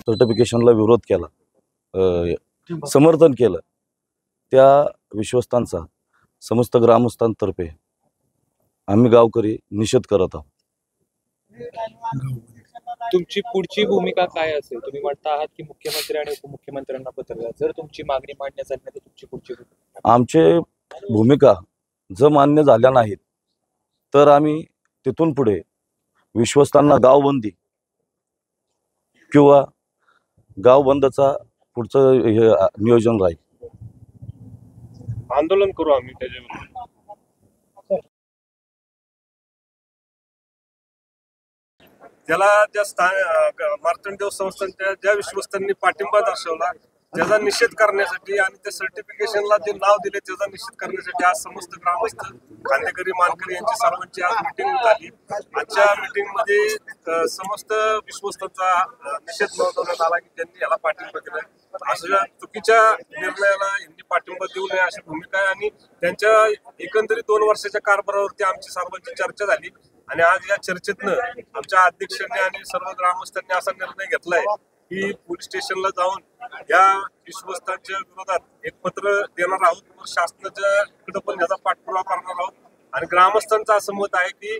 सर्टिफिकेशनला विरोध केला, समर्थन केलं, त्या विश्वस्तांचा समस्त ग्रामस्थांतर्फे आम्ही गावकरी निषेध करत आहोत. तुमची पुढची भूमिका काय असेल? तुम्ही म्हणता आहात की मुख्यमंत्री आणि उपमुख्यमंत्र्यांना पत्र द्या. जर तुमची मागणी मान्य झाली नाही तर तुमची पुढची भूमिका? आमचे भूमिका जर मान्य झाल्या नाहीत तर आम्ही तिथून पुढे विश्वस्तांना गावबंदी किंवा गाव बंदचा पुढचं हे नियोजन राहील. आंदोलन करू आम्ही त्याच्यावर. त्याला ज्या मार्तंडदेव संस्थांच्या ज्या विश्वस्तांनी पाठिंबा दर्शवला त्याचा निषेध करण्यासाठी आणि त्या सर्टिफिकेशनला जे नाव दिले त्याचा निषेध करण्यासाठी आज समस्त ग्रामस्थ, खांदेकरी, मानकरी यांची सर्वांची आज मिटिंग झाली. आजच्या मिटिंगमध्ये समस्त विश्वस्तांचा निषेध नोंदवण्यात आला की त्यांनी याला पाठिंबा दिला. अशा चुकीच्या निर्णयाला यांनी पाठिंबा देऊ नये अशी भूमिका आहे आणि त्यांच्या एकंदरीत 2 वर्षाच्या कारभारावरती आमची सर्वांची चर्चा झाली आणि आज या चर्चेतनं आमच्या अध्यक्षांनी आणि सर्व ग्रामस्थांनी असा निर्णय घेतलाय की पोलीस स्टेशनला जाऊन या विश्वस्तांच्या विरोधात एक पत्र देणार आहोत. शासनाच्याकडे पण याचा पाठपुरावा करणार आहोत आणि ग्रामस्थांचं असं मत आहे की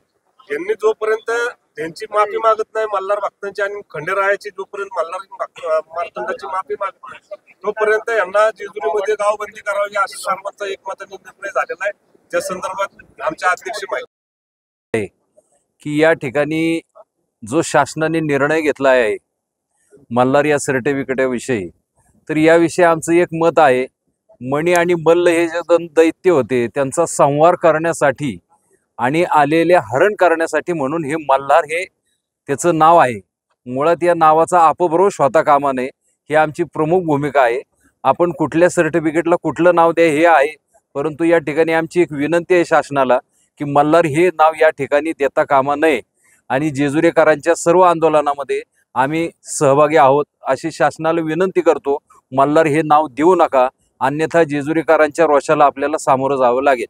यांनी जोपर्यंत त्यांची माफी मागत नाही मल्हार भक्तांची आणि खंडेरायाची, जोपर्यंत मार्तंडाची माफी मागत नाही तोपर्यंत यांना जेजुरीमध्ये गावबंदी करावी असा सर्वांचा एकमताने निर्णय झालेला आहे. त्या संदर्भात आमच्या अध्यक्ष माहिती की या ठिकाणी जो शासनाने निर्णय घेतला आहे मल्हार या सर्टिफिकेटविषयी, तर याविषयी आमचं एक मत आहे, मणी आणि मल्ल हे जे दैत्य होते त्यांचा संहार करण्यासाठी आणि आलेले हरण करण्यासाठी म्हणून हे मल्हार हे त्याचं नाव आहे. मुळात या नावाचा अपभ्रंश होता कामा नये, ही आमची प्रमुख भूमिका आहे. आपण कुठल्या सर्टिफिकेटला कुठलं नाव द्या हे आहे, परंतु या ठिकाणी आमची एक विनंती आहे शासनाला की मल्हार हे नाव या ठिकाणी देता कामा नये आणि जेजुरीकरांच्या सर्व आंदोलनामध्ये आम्ही सहभागी आहोत अशी शासनाला विनंती करतो. मल्हार हे नाव देऊ नका, अन्यथा जेजुरीकरांच्या रोषाला आपल्याला सामोरं जावं लागेल.